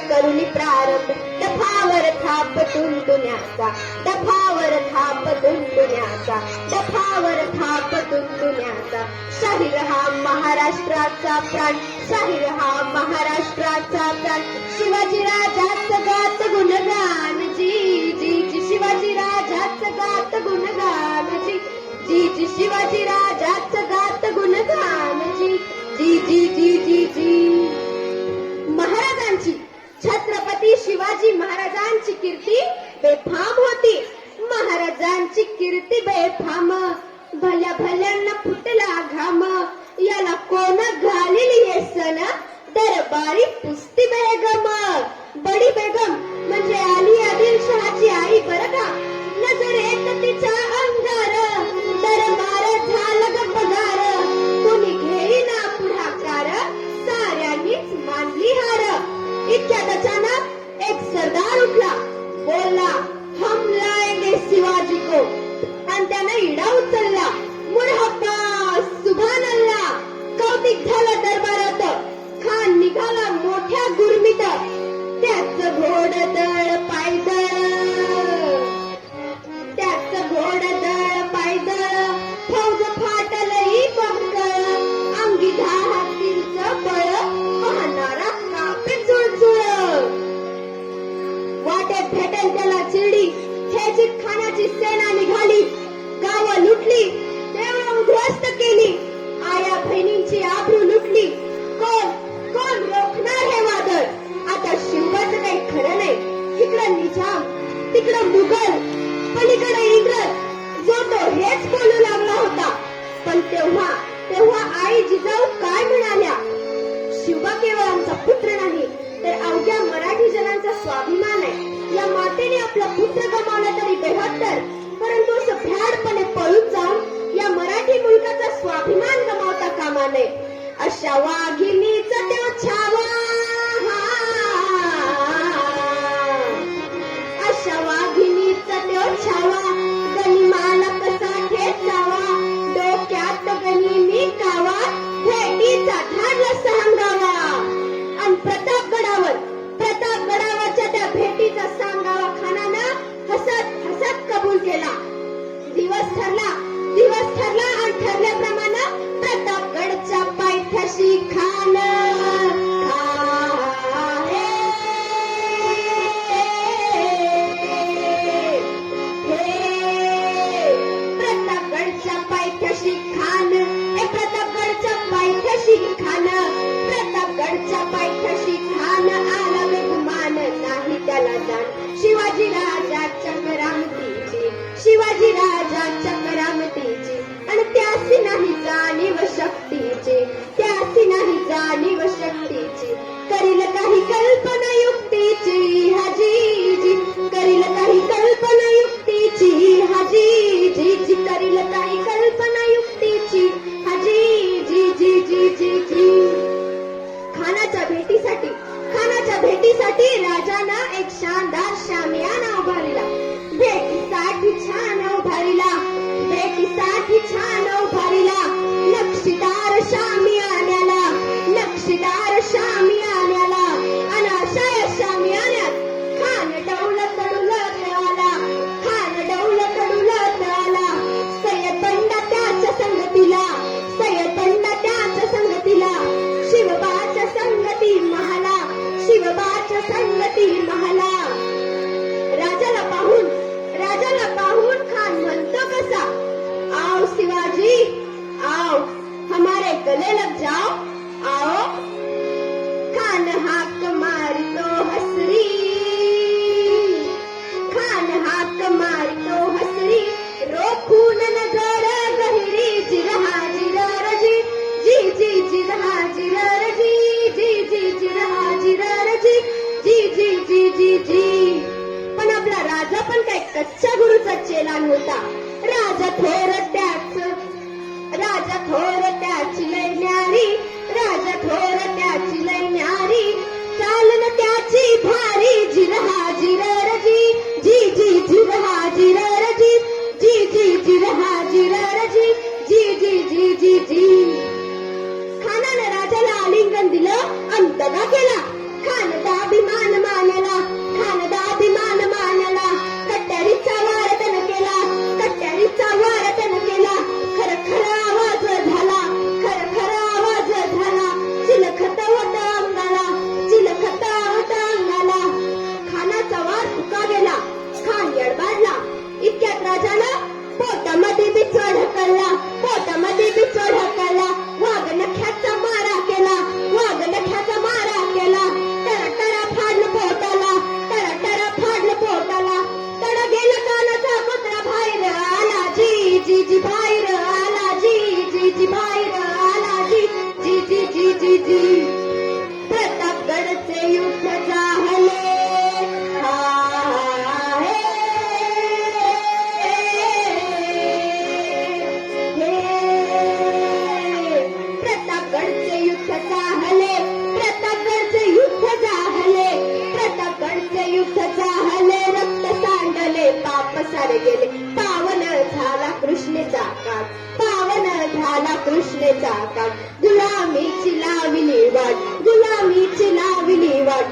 करुणी प्रारंभ डफावर थाप तुंतुण्याचा डफावर थाप तुंतुण्याचा डफावर थाप तुंतुण्याचा शाहीर हा महाराष्ट्राचा प्राण शाहीर हा महाराष्ट्राचा प्राण शिवाजी राजाचं गात गुणगान जी जी जी शिवाजी राजाचं गात गुणगान जी जी जी शिवाजी राजाचं गात गुणगान जी जी जी जी जी जी महाराजांची छत्रपती शिवाजी महाराजांची कीर्ती बेफाम होती महाराजांची कीर्ती बेफाम भल्या भल्यांना फुटला घाम याला कोण घालील येसन दरबारी पुस्ती बेगम बडी बेगम म्हणजे अली आदिलशहाची आई बरं का नजरेत तिच्या अंगार दरबार झालं ग पगार कोणी घेईना पुढाकार साऱ्यांनीच मानली हार इतक्यात अचानक एक सरदार उठला बोलला हम लाएंगे शिवाजी को आणि त्यानं इडा उचलला मुरहब्बा सुभान अल्लाह कौतिक झालं दरबारात खान निघाला मोठ्या गुरमीत त्याचं घोडदळ पायदळ त्याचं घोडदळ पायदळ फौज फाटलही बंकळ अंगी हातीचं बळ पाहणारा कापे चुळचुळ वाटेत भेटेल त्याला चिरडी खेचीत खानाची सेना निघाली गावं लुटली देवळं उद्ध्वस्त केली आया बहिणींची आबरू लुटली कोण कोण रोखणार हे वादळ आता शिवबाचं काही खरं नाही इकडं निजाम तिकडं मुघल पलीकडे इंग्रज जो तो हेच बोलू लागला होता पण तेव्हा आई जिजाऊ काय म्हणाल्या शिवबा केवळ आमचा पुत्र नाही तर अवघ्या मराठी जनांचा स्वाभिमान आहे या मातेने आपला पुत्र गमावला तरी बेहत्तर परंतु असं भ्याडपणे पळून जाऊन या मराठी मुलकाचा स्वाभिमान गमावता कामा नये अशा वाघिणीचा तो छावा अशा वाघिणीचा तो छावा गनिमाला कसा ठेचावा डोक्यात गनिमी कावा भेटीचा धाडला सांगावा आणि प्रतापगडावरच्या त्या भेटीचा सांगावा खानानं हसत हसत कबूल केला दिवस ठरला आणि ठरल्याप्रमाणे प्रतापगडच्या पायथ्याशी खान प्रतापगडच्या पायथ्याशी खान प्रतापगडच्या पायथ्याशी खान प्रतापगडच्या पायथ्याशी खान आला बेगुमान नाही त्याला जाण शिवाजी राजाच्या करामतीची शिवाजी राजाच्या करामतीची आणि त्यासी नाही जाणीव शक्तीची त्यासी नाही जाणीव शक्तीची करील काही कल्पना युक्तीची हाजी करील काही कल्पना युक्तीची हाजी जी करील काही कल्पना युक्तीची हाजी जी खानाच्या भेटीसाठी राजानं एक शानदार शामियाना उभारला भेटीसाठी छान उभारिला नक्षीदार शामियान्याला आणि अशा या शामियान्यात खान डौल कडुलत आला सय्यदबंडा त्याच्या संगतीला शिवबाच्या संगती महाला राजाला पाहून खान म्हणतो कसा आओ शिवाजी आओ हमारे गले लग जाओ आओ खान हाक मारितो हसरी रोखून नजर गहिरी जिरहा जिररजी जी जिरहा जिररजी जी जिरहा जिररजी जी पण आपला राजा पण काय कच्च्या गुरुचा चेला नव्हता राजा थोर त्याची लय न्यारी चालन त्याची भारी जिरहा जिररजी जी जिरहा जिररजी जी जिरहा जिररजी जी खानाने राजाला आलिंगन दिलं आणि दगा केला खान अभिमान मानला, खानदाभिमान मानला, कट्यारीचा वार त्यानं केला, कट्यारीचा वार त्यानं केला. खर खर आवाज झाला, खर खर आवाज झाला, चिलखत होत अंगाला, चिलखत होत अंगाला. खानाचा वार फुका गेला, खान यडबाडला. इतक्यात राजानं पोटामध्ये बिचवा ढकलला, पोटामध्ये बिचवा ढकलला. वाघ नख्याचा मारा केला, वाघ नख्याचा मारा केला. टरा फाडलं पोटाला, टरा फाडलं पोटाला. तडा गेला कानाचा कुत्रा बाहेर आला, जी जी जी बाहेर आला, जी जी जी बाहेर आला, जी जी जी जी जी जी. प्रतापगडचे युद्ध झाले, प्रतापगडचे युद्ध झाले, प्रतापगडचे युद्ध झाले, प्रतापगडचे युद्ध झाले. रक्त सांडले, पाप सारे गेले, पावन झाला कृष्णेचा काळ, पावन झाला कृष्णेचा काळ. गुलामीची लावली वाट, गुलामीची लावली वाट.